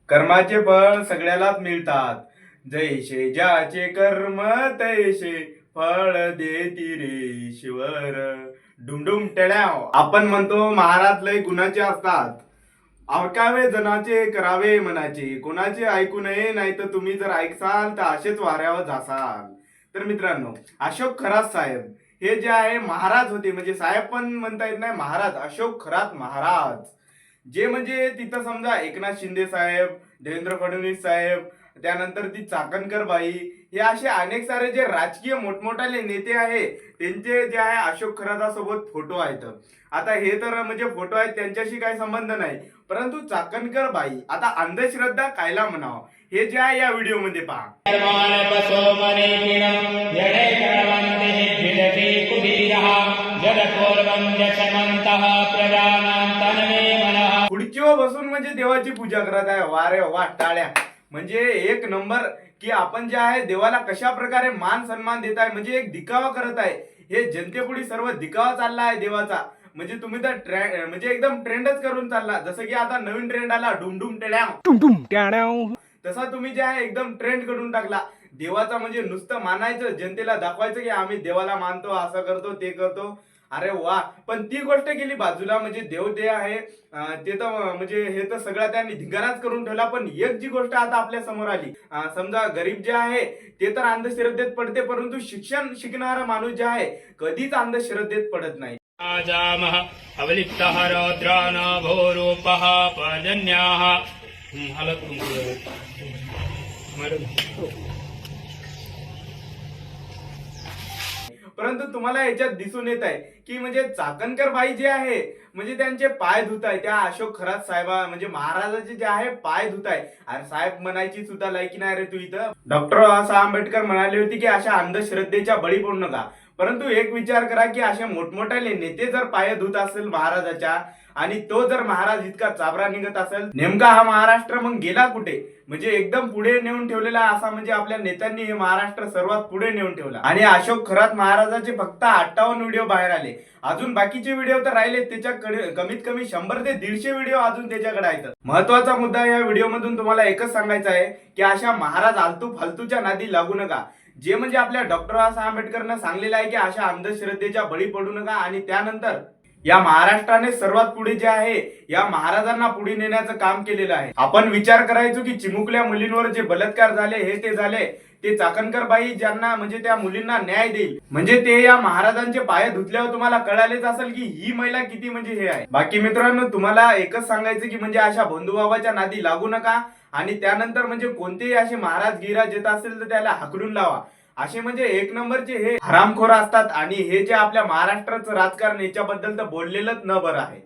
कर्माचे फळ सगळ्यालाच मिळतात. जैसे ज्याचे कर्म तैसे फळ देती रे ईश्वर. डुमडुम टेळ्याव. आपण म्हणतो महाराज लय गुणाचे असतात. ऐकावे जनाचे करावे मनाचे, कोणाचे ऐकू नये, नाही तर तुम्ही जर ऐकसाल तर असेच वाऱ्यावर जासाल. तर मित्रांनो, अशोक खरात साहेब हे जे आहे महाराज होते, म्हणजे साहेब पण म्हणता येत नाही, महाराज, अशोक खरात महाराज. जे म्हणजे तिथं समजा एकनाथ शिंदे साहेब, देवेंद्र फडणवीस साहेब, त्यानंतर ती चाकणकर बाई, हे असे अनेक सारे जे राजकीय मोठमोठाले नेते आहे, त्यांचे जे आहे अशोक खरातासोबत फोटो आहेत. आता हे तर म्हणजे फोटो आहेत, त्यांच्याशी काही संबंध नाही, परंतु चाकणकर बाई आता अंधश्रद्धा कायला म्हणावं हे जे आहे या व्हिडिओ मध्ये पहा. खुर्चीवर बसून म्हणजे देवाची पूजा करत आहे. वारे वा, टाळ्या. म्हणजे एक नंबर की आपण जे आहे देवाला कशा प्रकारे मान सन्मान देत आहे, म्हणजे एक दिखावा करत आहे. हे जनतेपुढे सर्व दिखावा चालला आहे देवाचा. म्हणजे तुम्ही तर ट्रेंड म्हणजे एकदम ट्रेंडच करून चालला. जसं की आता नवीन ट्रेंड आला डुमडुम टेड्याव, तसा तुम्ही जे आहे एकदम ट्रेंड करून टाकला देवाचा. म्हणजे नुसतं मानायचं, जनतेला दाखवायचं की आम्ही देवाला मानतो, असं करतो, ते करतो. अरे वा, पण ती गोष्ट गेली बाजूला. म्हणजे देव ते आहे ते तर म्हणजे हे तर सगळं त्यांनी धिंगाणाच करून ठेवला. पण एक जी गोष्ट आता आपल्या समोर आली, समजा गरीब जे आहे ते तर अंधश्रद्धेत पडते, परंतु शिक्षण शिकणारा माणूस जे आहे कधीच अंधश्रद्धेत पडत नाही. आजामः अवलिप्तः रौद्रान भोरूपः पर्जन्याः परंतु तुम्हाला याच्यात दिसून येत आहे की म्हणजे चाकणकर बाई जे आहे म्हणजे त्यांचे पाय धुत आहे, त्या अशोक खरात साहेबा म्हणजे महाराजाचे जे आहे पाय धुत आहे. अरे साहेब म्हणायची सुद्धा लायकी नाही रे तू इथं. डॉक्टर बाबासाहेब आंबेडकर म्हणाले होते की अशा अंधश्रद्धेच्या बळी पडू नका. परंतु एक विचार करा की असे मोठमोठ्याले नेते जर पाय धुत असेल महाराजाच्या, आणि तो जर महाराज इतका चाबरा निघत असेल, नेमका हा महाराष्ट्र मग गेला कुठे? म्हणजे एकदम पुढे नेऊन ठेवलेला असा म्हणजे आपल्या नेत्यांनी हे महाराष्ट्र सर्वात पुढे नेऊन ठेवला. आणि अशोक खरात महाराजाचे फक्त 58 व्हिडिओ बाहेर आले. अजून बाकीचे व्हिडिओ तर राहिले, त्याच्याकडे कमीत कमी 100 ते 150 व्हिडिओ अजून त्याच्याकडे आहेत. महत्वाचा मुद्दा या व्हिडिओ मधून तुम्हाला एकच सांगायचा आहे की अशा महाराज आलतू फालतूच्या नादी लागू नका. जे म्हणजे आपल्या डॉक्टर बाबासाहेब आंबेडकरनं सांगलेलं आहे की अशा अंधश्रद्धेच्या बळी पडू नका. आणि त्यानंतर या महाराष्ट्राने सर्वात पुढे जे आहे या महाराजांना पुढे नेण्याचं काम केलेलं आहे. आपण विचार करायचो की चिमुकल्या मुलींवर जे बलात्कार झाले हे ते झाले, ते चाकणकर बाई ज्यांना म्हणजे त्या मुलींना न्याय देईल, म्हणजे ते या महाराजांचे पाय धुतल्यावर तुम्हाला कळालेच असेल की ही महिला किती म्हणजे हे आहे. बाकी मित्रांनो, तुम्हाला एकच सांगायचं की म्हणजे अशा बंधुबाबाच्या नादी लागू नका. आणि त्यानंतर म्हणजे कोणतेही असे महाराज गिराज येत असेल तर त्याला हाकलून लावा. असे म्हणजे एक नंबरचे हे हरामखोर असतात. आणि हे जे आपल्या महाराष्ट्राचं राजकारण याच्याबद्दल तर बोललेलंच न बरं आहे.